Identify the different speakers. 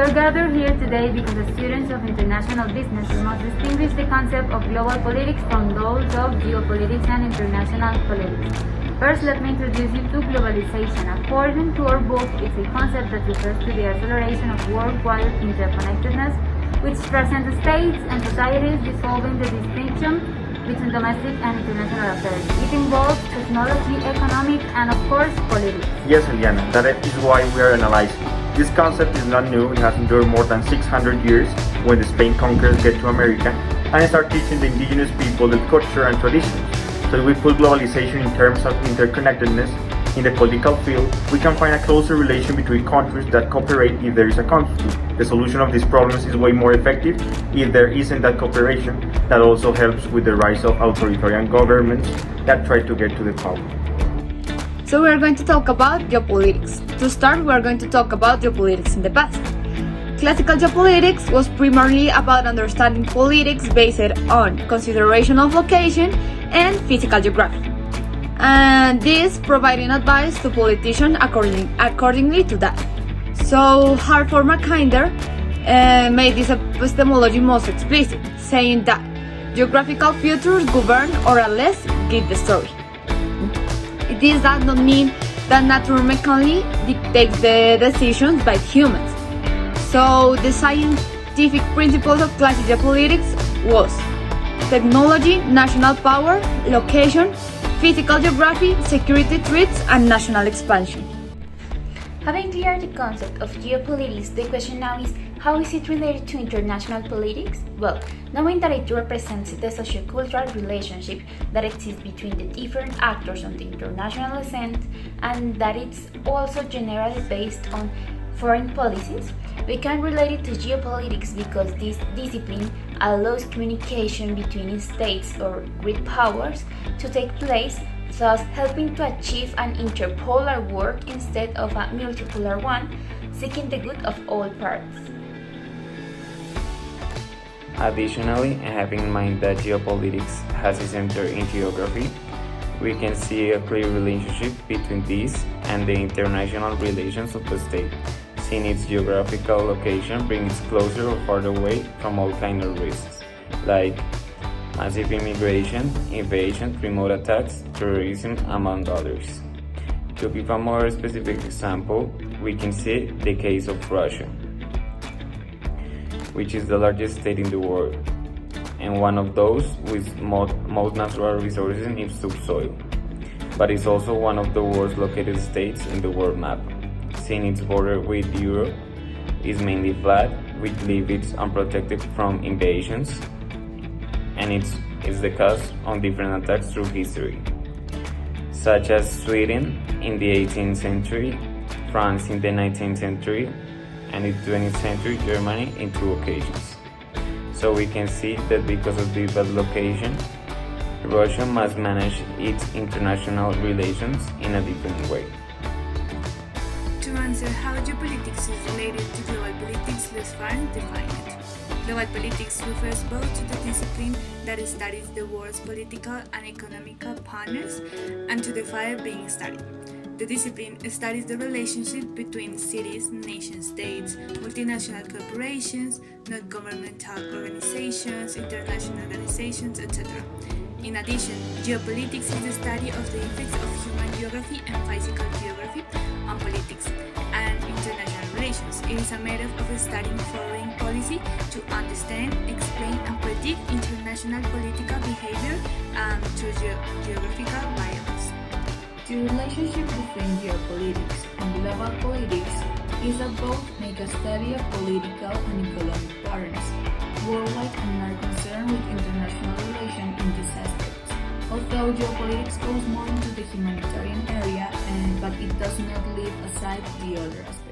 Speaker 1: are gathered here today because as students of international business, we must distinguish the concept of global politics from those of geopolitics and international politics. First, let me introduce you to globalization. According to our book, it's a concept that refers to the acceleration of worldwide interconnectedness, which presents states and societies dissolving the distinction between domestic and international affairs. It involves technology, economic, and of course, politics.
Speaker 2: Yes, Eliana, that is why we are analyzing. This concept is not new. It has endured more than 600 years when the Spain conquerors get to America and start teaching the indigenous people the culture and traditions. So if we put globalization in terms of interconnectedness in the political field, we can find a closer relation between countries that cooperate if there is a conflict. The solution of these problems is way more effective if there isn't that cooperation. That also helps with the rise of authoritarian governments that try to get to the power.
Speaker 3: So we are going to talk about geopolitics. To start, we are going to talk about geopolitics in the past. Classical geopolitics was primarily about understanding politics based on consideration of location and physical geography, and this providing advice to politicians accordingly to that. So Hartford Mackinder made this epistemology most explicit, saying that geographical features govern or at least give the story. This does not mean that nature mechanically dictates the decisions by humans. So the scientific principles of classical geopolitics was technology, national power, location, physical geography, security threats, and national expansion.
Speaker 4: Having cleared the concept of geopolitics, the question now is, how is it related to international politics? Well, knowing that it represents the sociocultural relationship that exists between the different actors on the international scene, and that it's also generally based on foreign policies, we can relate it to geopolitics because this discipline allows communication between states or great powers to take place, thus helping to achieve an interpolar world instead of a multipolar one, seeking the good of all parties.
Speaker 5: Additionally, having in mind that geopolitics has its center in geography, we can see a clear relationship between this and the international relations of the state, since its geographical location brings it closer or farther away from all kinds of risks, like massive immigration, invasion, remote attacks, terrorism, among others. To give a more specific example, we can see the case of Russia, which is the largest state in the world, and one of those with most natural resources in its subsoil, but is also one of the worst located states in the world map, since its border with Europe is mainly flat, which leaves it unprotected from invasions, and it's the cause of different attacks through history, such as Sweden in the 18th century, France in the 19th century, and in the 20th century Germany in two occasions. So we can see that because of this bad location, Russia must manage its international relations in a different way.
Speaker 6: To answer how geopolitics is related to global politics, let's first define it. Global politics refers both to the discipline that studies the world's political and economical partners and to the field being studied. The discipline studies the relationship between cities, nation-states, multinational corporations, non-governmental organizations, international organizations, etc. In addition, geopolitics is the study of the effects of human geography and physical geography on politics and international relations. It is a method of studying foreign policy to understand, explain, and predict international political behavior through geographical variables.
Speaker 7: The relationship between geopolitics and global politics is that both make a study of political and economic patterns worldwide and are concerned with international relations in these aspects. Although geopolitics goes more into the humanitarian area, but it does not leave aside the other aspects.